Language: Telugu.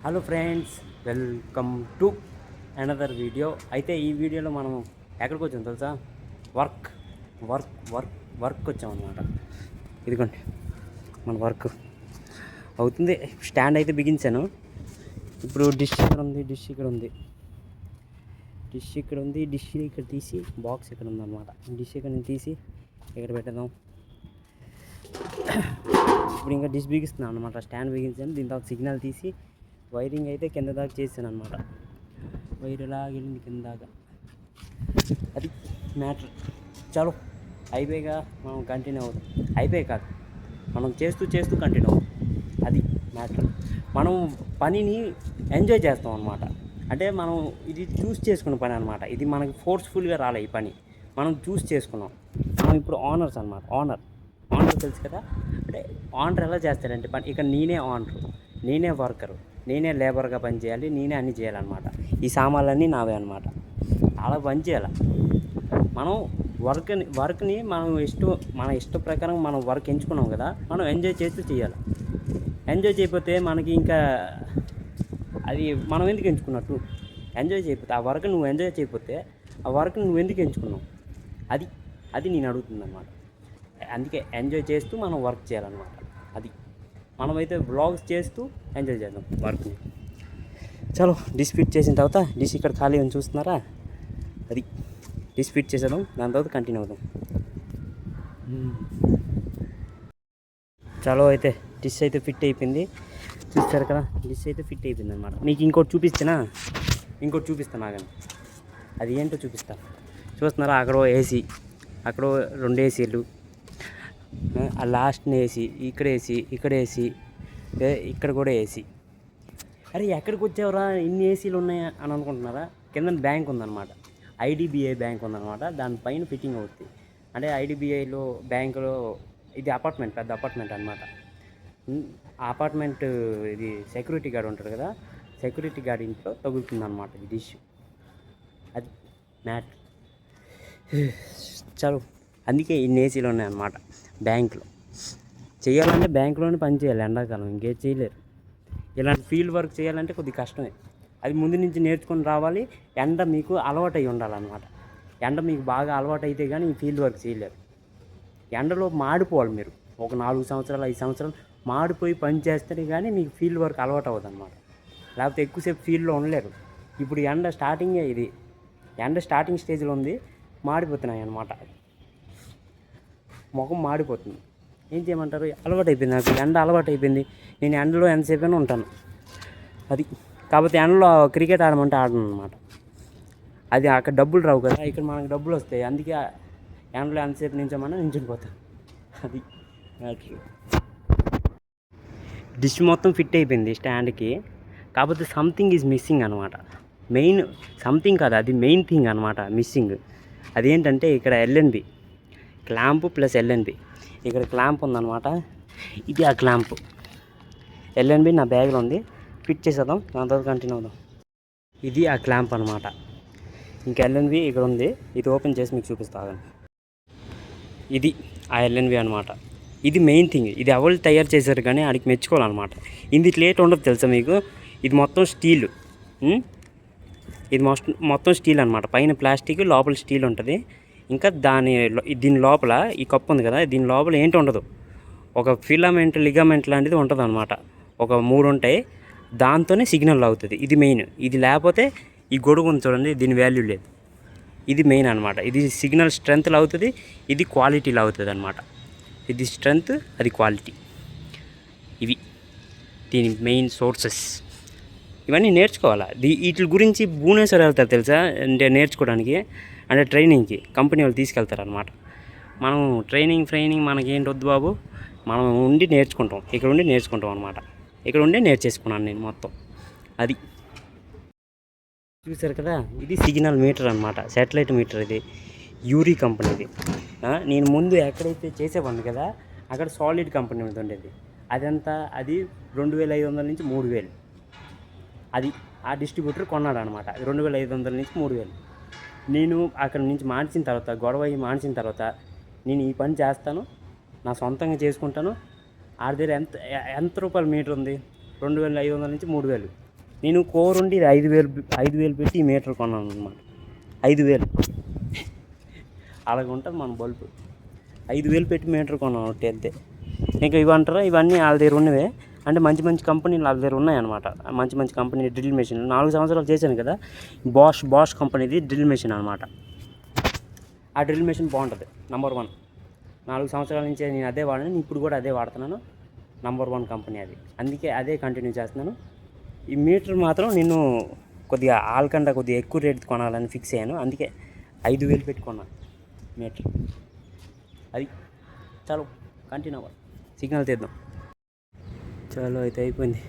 Hello friends, welcome to another video. అయితే ఈ వీడియోలో మనం ఎక్కడికి వచ్చాం తెలుసా? వర్క్ వర్క్ వర్క్ వర్క్ వచ్చామన్నమాట. ఇదిగోండి మన వర్క్ అవుతుంది. స్టాండ్ అయితే బిగించాను. ఇప్పుడు డిష్ ఇక్కడ ఉంది, డిష్ ఇక్కడ ఉంది, డిష్ ఇక్కడ ఉంది, డిష్ ఇక్కడ తీసి బాక్స్ ఇక్కడ ఉందన్నమాట. డిష్ ఇక్కడ తీసి ఇక్కడ పెట్టేద్దాం. ఇప్పుడు ఇంకా డిష్ బిగిస్తున్నాను అనమాట. స్టాండ్ బిగించాను. దీని తర్వాత సిగ్నల్ తీసి వైరింగ్ అయితే కింద దాకా చేశాను అనమాట. వైర్ ఎలా వెళ్ళింది కింద దాకా. అది మ్యాటర్. చలో అయిపోయిగా మనం కంటిన్యూ అవుతాం. అయిపోయి కాదు, మనం చేస్తూ చేస్తూ కంటిన్యూ అవుతాం. అది మ్యాటర్. మనం పనిని ఎంజాయ్ చేస్తాం అనమాట. అంటే మనం ఇది చూస్ చేసుకున్న పని అనమాట. ఇది మనకి ఫోర్స్ఫుల్గా రాలే. ఈ పని మనం చూస్ చేసుకున్నాం. మనం ఇప్పుడు ఆనర్స్ అనమాట. ఆనర్ తెలుసు కదా. అంటే ఆనర్ ఎలా చేస్తాడంటే పని, ఇక్కడ నేనే ఆనరు, నేనే వర్కరు, నేనే లేబర్గా పని చేయాలి, నేనే అన్నీ చేయాలన్నమాట. ఈ సామాన్లన్నీ నావే అనమాట. అలా పని చేయాలి. మనం వర్క్ని మన ఇష్ట ప్రకారం మనం వర్క్ ఎంచుకున్నాం కదా, మనం ఎంజాయ్ చేస్తూ చేయాలి. ఎంజాయ్ చేయకపోతే మనకి ఇంకా అది మనం ఎందుకు ఎంచుకున్నట్టు? ఎంజాయ్ చేయకపోతే ఆ వర్క్ నువ్వు ఎంజాయ్ చేయకపోతే ఆ వర్క్ నువ్వు ఎందుకు ఎంచుకున్నావు? అది నేను అడుగుతుందన్నమాట. అందుకే ఎంజాయ్ చేస్తూ మనం వర్క్ చేయాలన్నమాట. అది మనమైతే వ్లాగ్స్ చేస్తూ ఎంజాయ్ చేద్దాం వర్క్ని. చలో డిష్ ఫిట్ చేసిన తర్వాత, డిష్ ఇక్కడ ఖాళీ అని చూస్తున్నారా, అది డిష్ ఫిట్ చేసేద్దాం. దాని తర్వాత కంటిన్యూ అవుదాం. చలో అయితే డిష్ అయితే ఫిట్ అయిపోయింది. చూస్తారు కదా, డిష్ అయితే ఫిట్ అయిపోయింది అనమాట. మీకు ఇంకోటి చూపిస్తాను ఆగండి. అది ఏంటో చూపిస్తాను. చూస్తున్నారా, అక్కడ ఏసీ, అక్కడ 2 ఏసీలు, ఆ లాస్ట్ని ఏసీ, ఇక్కడ ఏసీ, ఇక్కడ కూడా ఏసీ. అరే ఎక్కడికి వచ్చావురా, ఇన్ని ఏసీలు ఉన్నాయా అని అనుకుంటున్నారా? కింద బ్యాంక్ ఉందన్నమాట. ఐడిబిఐ బ్యాంక్ ఉందన్నమాట. దానిపైన ఫిట్టింగ్ అవుతుంది. అంటే ఐడిబిఐలో బ్యాంకులో ఇది అపార్ట్మెంట్, పెద్ద అపార్ట్మెంట్ అనమాట. ఆ అపార్ట్మెంట్ ఇది సెక్యూరిటీ గార్డ్ ఉంటాడు కదా, సెక్యూరిటీ గార్డ్ ఇంట్లో తగులుతుంది అనమాట ఈ డిష్. అది మ్యాట్. చలో అందుకే ఇన్ని ఏసీలు ఉన్నాయన్నమాట. బ్యాంకులో చేయాలంటే బ్యాంకులోనే పని చేయాలి ఎండాకాలం, ఇంకేం చేయలేరు. ఇలాంటి ఫీల్డ్ వర్క్ చేయాలంటే కొద్దిగా కష్టమే. అది ముందు నుంచి నేర్చుకొని రావాలి. ఎండ మీకు అలవాటు అయి ఉండాలన్నమాట. ఎండ మీకు బాగా అలవాటు అయితే కానీ ఈ ఫీల్డ్ వర్క్ చేయలేరు. ఎండలో మాడిపోవాలి మీరు. ఒక 4 సంవత్సరాలు 5 సంవత్సరాలు మాడిపోయి పని చేస్తేనే కానీ మీకు ఫీల్డ్ వర్క్ అలవాటు అవ్వదు అనమాట. లేకపోతే ఎక్కువసేపు ఫీల్డ్లో ఉండలేరు. ఇప్పుడు ఎండ స్టార్టింగే, ఇది ఎండ స్టార్టింగ్ స్టేజ్లో ఉంది. మాడిపోతున్నాయి అన్నమాట. ముఖం మాడిపోతుంది. ఏం చేయమంటారు? అలవాటు అయిపోయింది నాకు. ఎండ అలవాటు అయిపోయింది. నేను ఎండలో ఎంతసేపైనా ఉంటాను. అది కాకపోతే ఎండలో క్రికెట్ ఆడమంటే ఆడను అనమాట. అది అక్కడ డబ్బులు రావు కదా, ఇక్కడ మనకు డబ్బులు వస్తాయి. అందుకే ఎండలో ఎంతసేపు నించోమన్నా నించుకుపోతాను. అది మ్యాటర్. డిష్ మొత్తం ఫిట్ అయిపోయింది స్టాండ్కి. కాకపోతే సంథింగ్ ఈజ్ మిస్సింగ్ అనమాట. మెయిన్ సంథింగ్ కాదు, అది మెయిన్ థింగ్ అనమాట మిస్సింగ్. అదేంటంటే ఇక్కడ ఎల్ఎన్బి క్లాంప్ ప్లస్ ఎల్ఎన్బి. ఇక్కడ క్లాంప్ ఉందన్నమాట. ఇది ఆ క్లాంప్. ఎల్ఎన్బి నా బ్యాగ్లో ఉంది. ఫిట్ చేసేద్దాం, దాని తర్వాత కంటిన్యూ అవుదాం. ఇది ఆ క్లాంప్ అనమాట. ఇంకా ఎల్ఎన్బి ఇక్కడ ఉంది. ఇది ఓపెన్ చేసి మీకు చూపిస్తాను. ఇది ఆ ఎల్ఎన్బి అనమాట. ఇది మెయిన్ థింగ్. ఇది ఎవరు తయారు చేశారు కానీ ఆడికి మెచ్చుకోవాలన్నమాట. ఇది లేట్ ఉండదు తెలుసా మీకు. ఇది మొత్తం స్టీల్. ఇది మొత్తం స్టీల్ అనమాట. పైన ప్లాస్టిక్, లోపల స్టీల్ ఉంటుంది. ఇంకా దీని లోపల ఈ కప్పు ఉంది కదా, దీని లోపల ఏంటి ఉండదు. ఒక ఫిలమెంట్, లిగమెంట్ లాంటిది ఉంటుంది అనమాట. ఒక 3 ఉంటాయి. దాంతోనే సిగ్నల్ అవుతుంది. ఇది మెయిన్. ఇది లేకపోతే ఈ గొడుగు ఉంది చూడండి, దీని వాల్యూ లేదు. ఇది మెయిన్ అనమాట. ఇది సిగ్నల్ స్ట్రెంత్లో అవుతుంది, ఇది క్వాలిటీలో అవుతుంది అనమాట. ఇది స్ట్రెంత్, అది క్వాలిటీ. ఇవి దీని మెయిన్ సోర్సెస్. ఇవన్నీ నేర్చుకోవాలా. వీటి గురించి భువనేశ్వర్ వెళ్తారు తెలుసా, అంటే నేర్చుకోవడానికి, అంటే ట్రైనింగ్కి కంపెనీ వాళ్ళు తీసుకెళ్తారనమాట. మనం ట్రైనింగ్ మనకేంటి వద్దు బాబు, మనం ఉండి నేర్చుకుంటాం. ఇక్కడ ఉండి నేర్చుకుంటాం అనమాట. ఇక్కడ ఉండి నేర్చేసుకున్నాను నేను మొత్తం. అది చూసారు కదా, ఇది సిగ్నల్ మీటర్ అనమాట. Satellite meter. ఇది యూరీ కంపెనీది. నేను ముందు ఎక్కడైతే చేసేవాడిని కదా, అక్కడ సాలిడ్ కంపెనీ ఉండేది. అదంతా అది 2500 నుంచి 3000. అది ఆ డిస్ట్రిబ్యూటర్ కొన్నాడు అనమాట. 2500 నుంచి 3000. నేను అక్కడ నుంచి మార్చిన తర్వాత, గొడవ మార్చిన తర్వాత, నేను ఈ పని చేస్తాను, నా సొంతంగా చేసుకుంటాను. ఆడి దగ్గర ఎంత రూపాయల మీటర్ ఉంది? 2500 నుంచి 3000. నేను కోర్ ఉండి ఇది 5,000 పెట్టి ఈ మీటర్ కొన్నాను అనమాట. 5,000 అలాగ ఉంటుంది మన బల్బు. 5,000 పెట్టి మీటర్ కొన్నాను ఒకటి అంతే. ఇంకా ఇవంటారా, ఇవన్నీ వాళ్ళ దగ్గర ఉన్నవే. అంటే మంచి మంచి కంపెనీలు వాళ్ళ దగ్గర ఉన్నాయన్నమాట. మంచి మంచి కంపెనీ డ్రిల్ మెషిన్ 4 సంవత్సరాలు చేశాను కదా. బాష్ కంపెనీది డ్రిల్ మెషిన్ అనమాట. ఆ డ్రిల్ మెషిన్ బాగుంటుంది, నెంబర్ 1. 4 సంవత్సరాల నుంచి నేను అదే వాడాను, ఇప్పుడు కూడా అదే వాడుతున్నాను. నెంబర్ 1 కంపెనీ అది, అందుకే అదే కంటిన్యూ చేస్తున్నాను. ఈ మీటర్ మాత్రం నేను కొద్దిగా ఆల్కండా కొద్దిగా ఎక్కువ రేట్ కొనాలని ఫిక్స్ అయ్యాను. అందుకే 5,000 పెట్టి కొన్నాను మీటర్. అది చాలు, కంటిన్యూ అవ్వాలి. సిగ్నల్ తీద్దాం. చాలు, అయితే అయిపోయింది.